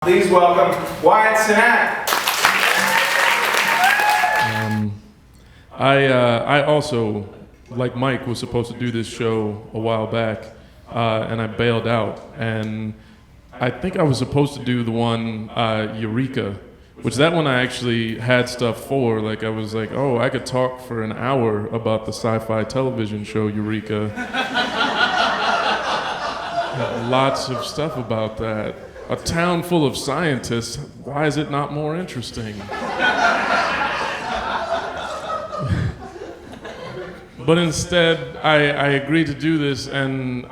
Please welcome Wyatt Cenac. I also, like Mike, was supposed to do this show a while back, and I bailed out. And I think I was supposed to do the one Eureka, which that one I actually had stuff for. Like I was like, oh, I could talk for an hour about the sci-fi television show Eureka. Lots of stuff about that. A town full of scientists, why is it not more interesting? But instead, I agreed to do this, and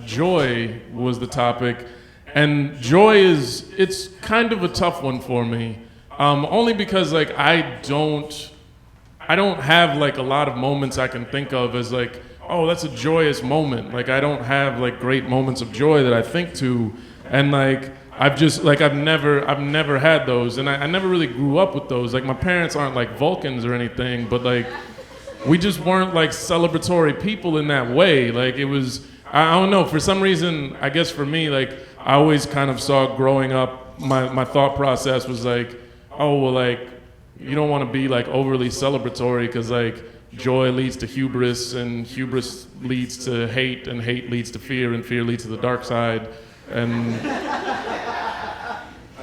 joy was the topic. And joy it's kind of a tough one for me, only because like I don't have like a lot of moments I can think of as like, oh, that's a joyous moment. Like I don't have like great moments of joy that I think to. And like I've never had those, and I never really grew up with those. Like my parents aren't like Vulcans or anything, but like we just weren't like celebratory people in that way. Like it was, I don't know, for some reason, I guess for me, like I always kind of saw growing up, my thought process was like, oh well, like you don't want to be like overly celebratory because like joy leads to hubris, and hubris leads to hate, and hate leads to fear, and fear leads to the dark side. And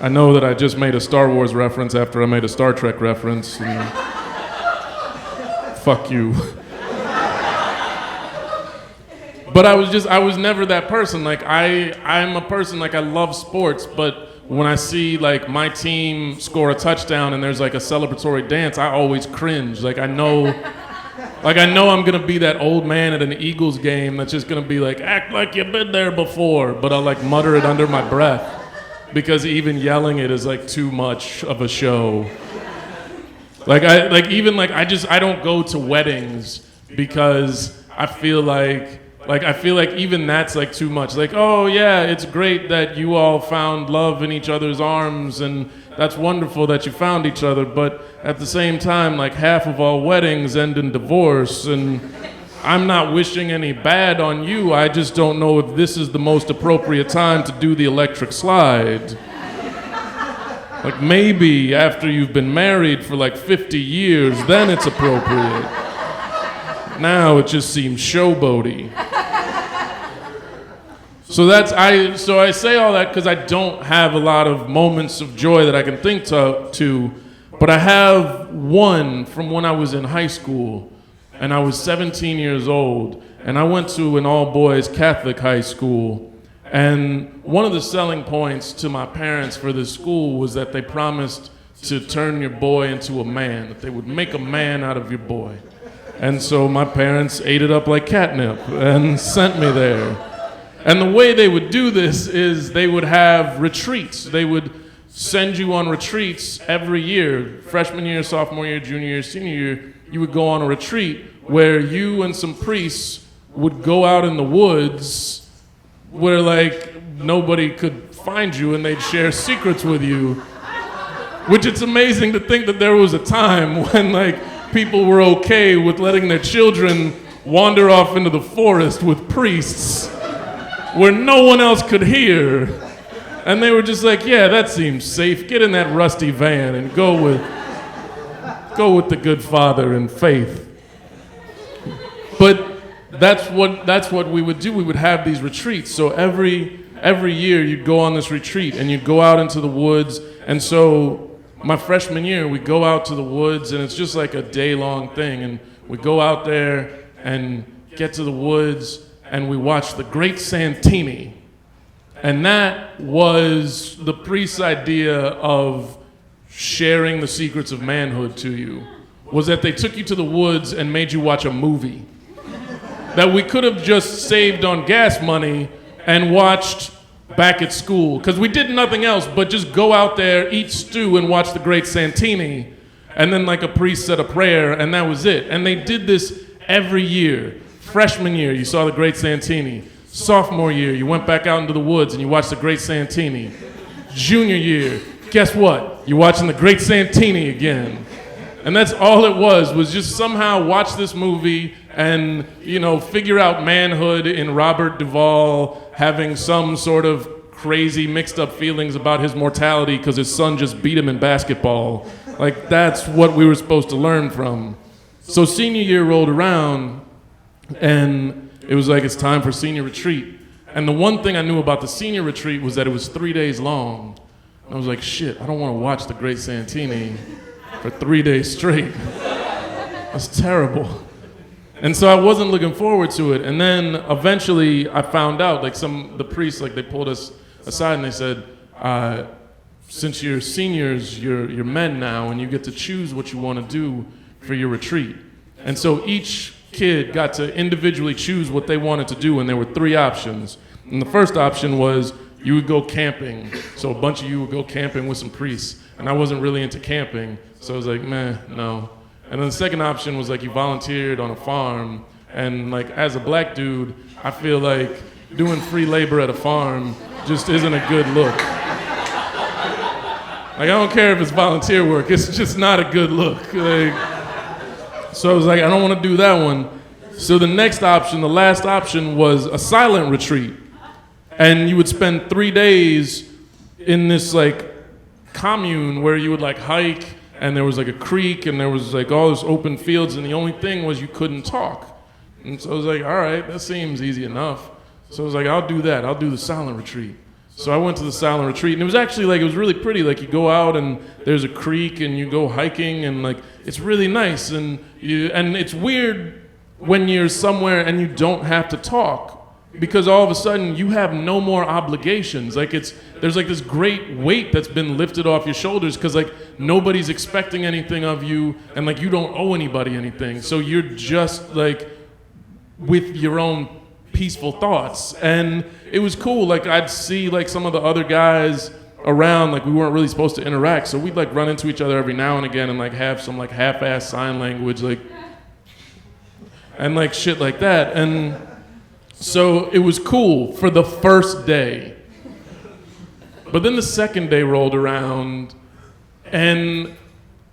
I know that I just made a Star Wars reference after I made a Star Trek reference. And fuck you. But I was never that person. Like I'm a person, like I love sports, but when I see like my team score a touchdown and there's like a celebratory dance, I always cringe. Like I know I'm gonna be that old man at an Eagles game that's just gonna be like, act like you've been there before, but I'll like mutter it under my breath because even yelling it is like too much of a show. I don't go to weddings because I feel like even that's like too much. Like, oh yeah, it's great that you all found love in each other's arms, and that's wonderful that you found each other, but at the same time, like half of all weddings end in divorce, and I'm not wishing any bad on you, I just don't know if this is the most appropriate time to do the electric slide. Like maybe after you've been married for like 50 years, then it's appropriate. Now it just seems showboaty. So I say all that because I don't have a lot of moments of joy that I can think to, but I have one from when I was in high school, and I was 17 years old, and I went to an all-boys Catholic high school, and one of the selling points to my parents for this school was that they promised to turn your boy into a man, that they would make a man out of your boy. And so my parents ate it up like catnip and sent me there. And the way they would do this is they would have retreats. They would send you on retreats every year. Freshman year, sophomore year, junior year, senior year, you would go on a retreat where you and some priests would go out in the woods where like nobody could find you, and they'd share secrets with you. Which it's amazing to think that there was a time when like people were okay with letting their children wander off into the forest with priests where no one else could hear. And they were just like, yeah, that seems safe. Get in that rusty van and go with the good father in faith. But that's what we would do. We would have these retreats. So every year you'd go on this retreat and you'd go out into the woods. And so my freshman year, we go out to the woods, and it's just like a day-long thing. And we go out there and get to the woods, and we watched The Great Santini. And that was the priest's idea of sharing the secrets of manhood to you, was that they took you to the woods and made you watch a movie that we could have just saved on gas money and watched back at school, because we did nothing else but just go out there, eat stew, and watch The Great Santini, and then like a priest said a prayer, and that was it. And they did this every year. Freshman year, you saw The Great Santini. Sophomore year, you went back out into the woods and you watched The Great Santini. Junior year, guess what? You're watching The Great Santini again. And that's all it was just somehow watch this movie and, figure out manhood in Robert Duvall having some sort of crazy mixed up feelings about his mortality because his son just beat him in basketball. Like, that's what we were supposed to learn from. So senior year rolled around, and it was like, it's time for senior retreat. And the one thing I knew about the senior retreat was that it was 3 days long. And I was like, shit, I don't want to watch The Great Santini for 3 days straight. That's terrible. And so I wasn't looking forward to it. And then eventually I found out, like the priests, like they pulled us aside and they said, since you're seniors, you're men now, and you get to choose what you want to do for your retreat. And so each kid got to individually choose what they wanted to do, and there were 3 options. And the first option was you would go camping. So a bunch of you would go camping with some priests. And I wasn't really into camping, so I was like, meh, no. And then the second option was like you volunteered on a farm, and like as a black dude, I feel like doing free labor at a farm just isn't a good look. Like, I don't care if it's volunteer work, it's just not a good look. Like, so I was like, I don't want to do that one. So the next option, the last option, was a silent retreat. And you would spend 3 days in this like commune where you would like hike, and there was like a creek, and there was like all this open fields, and the only thing was you couldn't talk. And so I was like, all right, that seems easy enough. So I was like, I'll do that. I'll do the silent retreat. So I went to the silent retreat, and it was actually like, it was really pretty. Like, you go out and there's a creek, and you go hiking, and like, it's really nice. And it's weird when you're somewhere and you don't have to talk, because all of a sudden you have no more obligations. Like, there's like this great weight that's been lifted off your shoulders, because like nobody's expecting anything of you, and like you don't owe anybody anything. So you're just like with your own peaceful thoughts. And it was cool. Like, I'd see like some of the other guys around, like we weren't really supposed to interact, so we'd like run into each other every now and again and like have some like half-ass sign language, like, and like shit like that. And so it was cool for the first day. But then the second day rolled around, and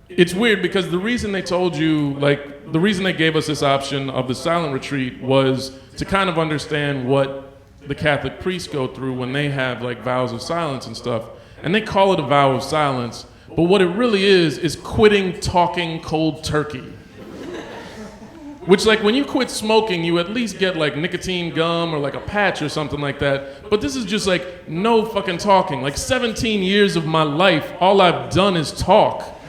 it's weird because the reason they told you, like, the reason they gave us this option of the silent retreat was to kind of understand what the Catholic priests go through when they have like vows of silence and stuff. And they call it a vow of silence, but what it really is quitting talking cold turkey. Which, like, when you quit smoking, you at least get like nicotine gum or like a patch or something like that. But this is just like no fucking talking. Like 17 years of my life, all I've done is talk.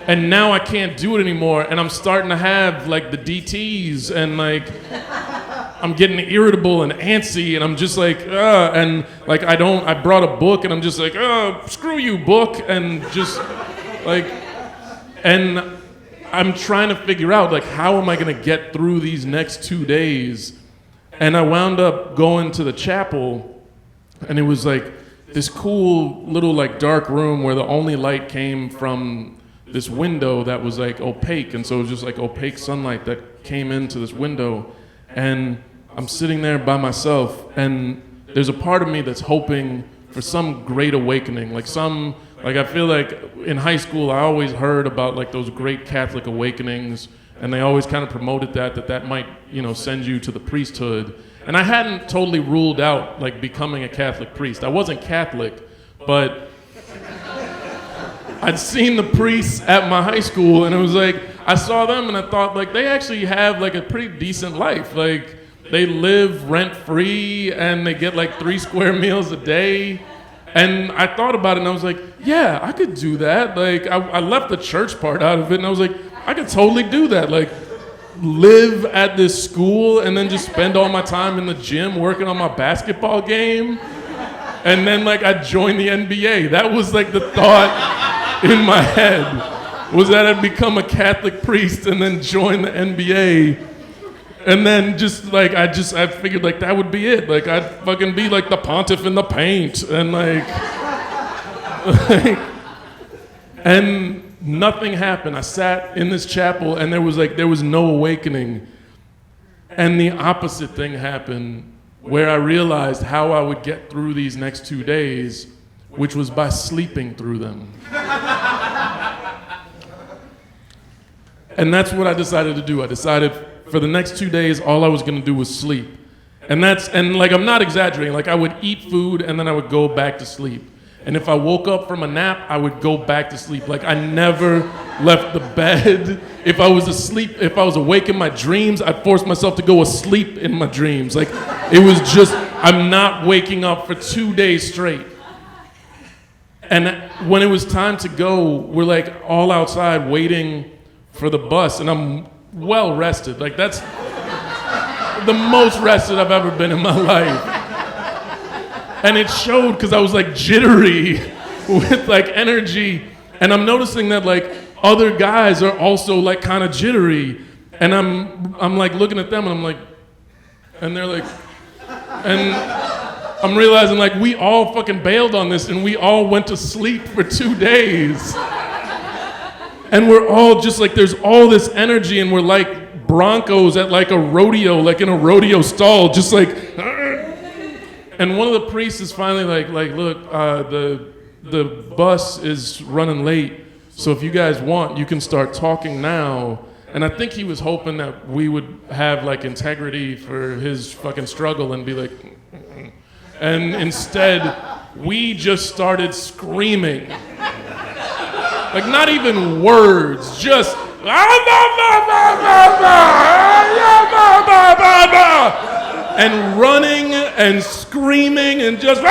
And now I can't do it anymore. And I'm starting to have like the DTs, and like I'm getting irritable and antsy, and I'm just like, and like I brought a book, and I'm just like, screw you, book. And just like, and I'm trying to figure out, like, how am I going to get through these next 2 days? And I wound up going to the chapel, and it was like this cool little like dark room where the only light came from this window that was like opaque. And so it was just like opaque sunlight that came into this window. And I'm sitting there by myself, and there's a part of me that's hoping for some great awakening, like I feel like in high school I always heard about like those great Catholic awakenings, and they always kind of promoted that might, you know, send you to the priesthood. And I hadn't totally ruled out like becoming a Catholic priest. I wasn't Catholic, but I'd seen the priests at my high school, and it was like I saw them and I thought, like, they actually have like a pretty decent life. Like, they live rent-free and they get like 3 square meals a day. And I thought about it, and I was like, yeah, I could do that. Like, I left the church part out of it, and I was like, I could totally do that. Like, live at this school and then just spend all my time in the gym working on my basketball game. And then, like, I'd join the NBA. That was, like, the thought in my head, was that I'd become a Catholic priest and then join the NBA. And then just like, I figured like that would be it. Like, I'd fucking be like the pontiff in the paint, and like and nothing happened. I sat in this chapel, and there was no awakening. And the opposite thing happened, where I realized how I would get through these next 2 days, which was by sleeping through them. And that's what I decided to do. I decided for the next 2 days, all I was going to do was sleep. And like, I'm not exaggerating. Like, I would eat food and then I would go back to sleep. And if I woke up from a nap, I would go back to sleep. Like, I never left the bed. If I was awake in my dreams, I'd force myself to go asleep in my dreams. Like, it was just, I'm not waking up for 2 days straight. And when it was time to go, we're like all outside waiting for the bus, and I'm well rested. Like, that's the most rested I've ever been in my life. And it showed because I was like jittery with like energy. And I'm noticing that like other guys are also like kind of jittery. And I'm like looking at them and I'm like, and they're like, and I'm realizing like we all fucking bailed on this and we all went to sleep for 2 days. And we're all just like, there's all this energy and we're like broncos at like a rodeo, like in a rodeo stall, just like, and one of the priests is finally like, look, the bus is running late, so if you guys want, you can start talking now. And I think he was hoping that we would have like integrity for his fucking struggle and be like, and instead, we just started screaming. Like, not even words, just, and running and screaming and just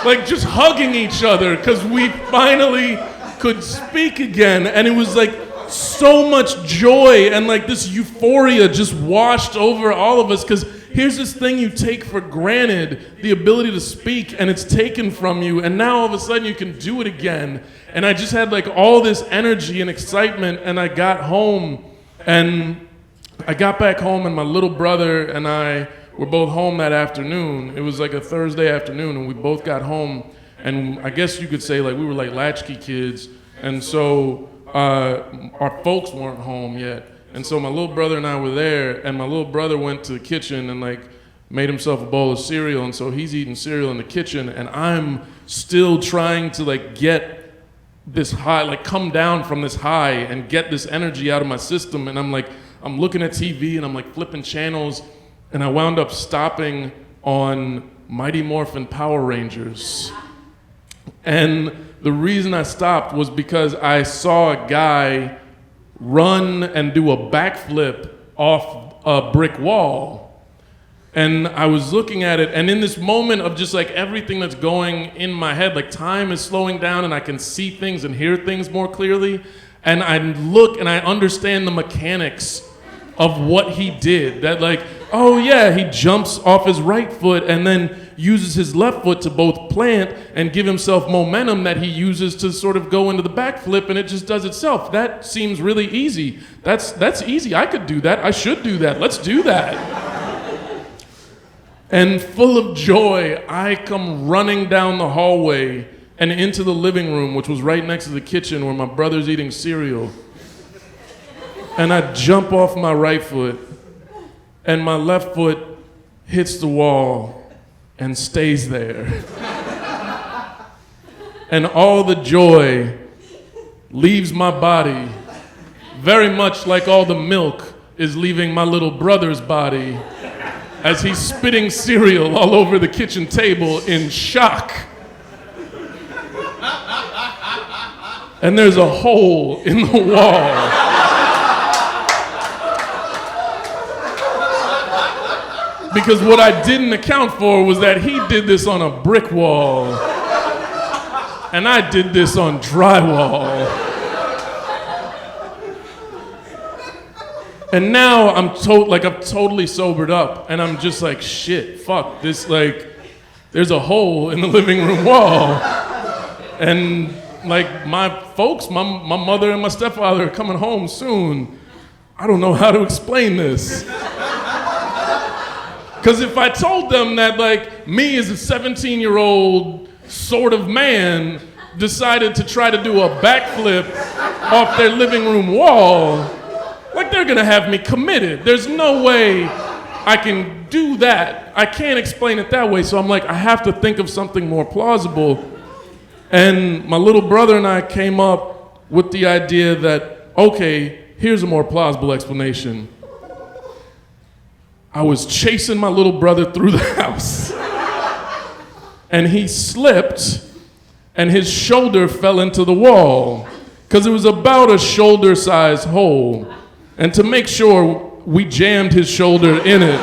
like just hugging each other because we finally could speak again. And it was like so much joy and like this euphoria just washed over all of us, because here's this thing you take for granted, the ability to speak, and it's taken from you, and now all of a sudden you can do it again. And I just had like all this energy and excitement, and I got home, and I got back home, and my little brother and I were both home that afternoon. It was like a Thursday afternoon, and we both got home, and I guess you could say like we were like latchkey kids, and so our folks weren't home yet. And so my little brother and I were there, and my little brother went to the kitchen and like made himself a bowl of cereal, and so he's eating cereal in the kitchen, and I'm still trying to like get this high, like come down from this high and get this energy out of my system. And I'm looking at TV and I'm like flipping channels, and I wound up stopping on Mighty Morphin Power Rangers. And the reason I stopped was because I saw a guy run and do a backflip off a brick wall. And I was looking at it, and in this moment of just like everything that's going in my head, like time is slowing down and I can see things and hear things more clearly, and I look and I understand the mechanics of what he did. That like, oh yeah, he jumps off his right foot and then uses his left foot to both plant and give himself momentum that he uses to sort of go into the backflip, and it just does itself. That seems really easy. That's easy. I could do that. I should do that. Let's do that. And full of joy, I come running down the hallway and into the living room, which was right next to the kitchen where my brother's eating cereal. And I jump off my right foot, and my left foot hits the wall and stays there. And all the joy leaves my body, very much like all the milk is leaving my little brother's body as he's spitting cereal all over the kitchen table in shock. And there's a hole in the wall. Because what I didn't account for was that he did this on a brick wall, and I did this on drywall. And now I'm totally sobered up, and I'm just like, shit, fuck, this, like, there's a hole in the living room wall. And like my folks, my mother and my stepfather are coming home soon. I don't know how to explain this. Because if I told them that, like, me as a 17-year-old sort of man decided to try to do a backflip off their living room wall, like, they're gonna have me committed. There's no way I can do that. I can't explain it that way. So I'm like, I have to think of something more plausible. And my little brother and I came up with the idea that, okay, here's a more plausible explanation. I was chasing my little brother through the house. And he slipped, and his shoulder fell into the wall, because it was about a shoulder-sized hole. And to make sure, we jammed his shoulder in it,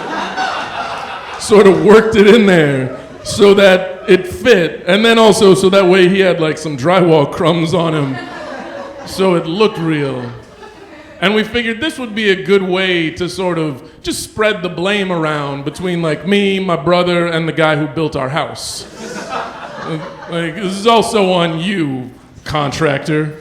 sort of worked it in there so that it fit. And then also so that way he had like some drywall crumbs on him, so it looked real. And we figured this would be a good way to sort of just spread the blame around between like me, my brother, and the guy who built our house. Like, this is also on you, contractor.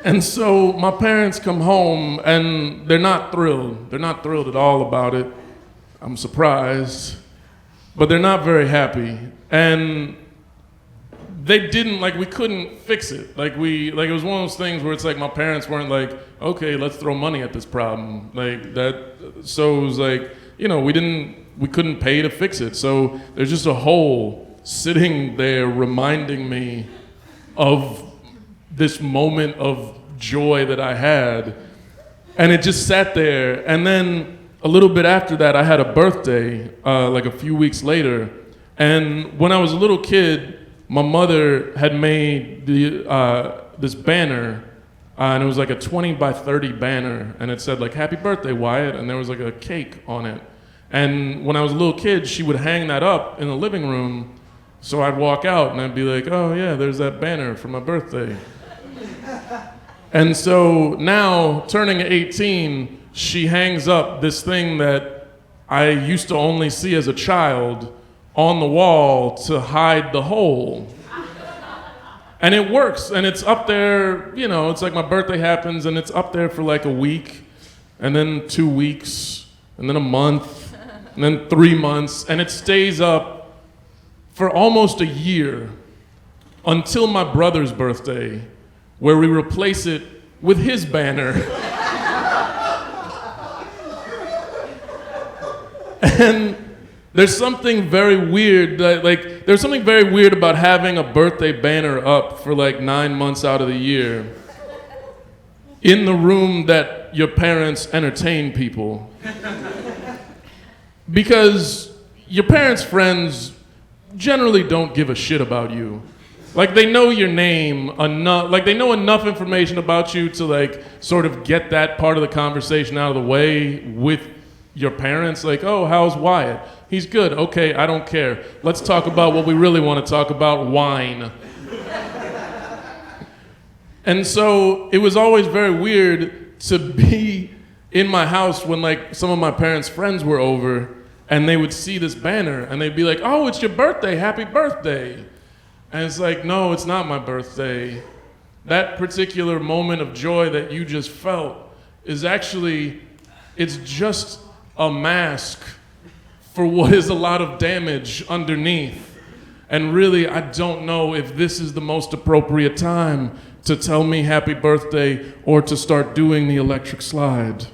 And so my parents come home and they're not thrilled. They're not thrilled at all about it. I'm surprised. But they're not very happy. And they didn't, like, we couldn't fix it. Like, it was one of those things where it's like my parents weren't like, okay, let's throw money at this problem. Like, so it was like, you know, we couldn't pay to fix it. So there's just a hole sitting there reminding me of this moment of joy that I had. And it just sat there. And then a little bit after that, I had a birthday, like a few weeks later. And when I was a little kid, my mother had made this banner, and it was like a 20 by 30 banner, and it said like, "Happy birthday, Wyatt," and there was like a cake on it. And when I was a little kid, she would hang that up in the living room, so I'd walk out and I'd be like, "Oh yeah, there's that banner for my birthday." And so now, turning 18, she hangs up this thing that I used to only see as a child on the wall to hide the hole. And it works, and it's up there, you know, it's like my birthday happens, and it's up there for like a week, and then 2 weeks, and then a month, and then 3 months, and it stays up for almost a year until my brother's birthday, where we replace it with his banner. And there's something very weird, there's something very weird about having a birthday banner up for like 9 months out of the year in the room that your parents entertain people. Because your parents' friends generally don't give a shit about you. Like, they know your name enough, like they know enough information about you to like sort of get that part of the conversation out of the way with your parents. Like, "Oh, how's Wyatt? He's good. Okay, I don't care. Let's talk about what we really want to talk about, wine." And so it was always very weird to be in my house when like some of my parents' friends were over and they would see this banner and they'd be like, "Oh, it's your birthday, happy birthday." And it's like, no, it's not my birthday. That particular moment of joy that you just felt is actually, it's just a mask for what is a lot of damage underneath. And really, I don't know if this is the most appropriate time to tell me happy birthday or to start doing the electric slide.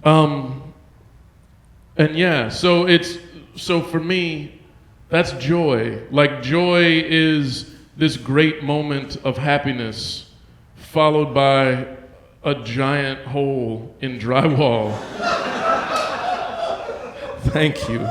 And yeah, so for me, that's joy. Like, joy is this great moment of happiness followed by a giant hole in drywall. Thank you.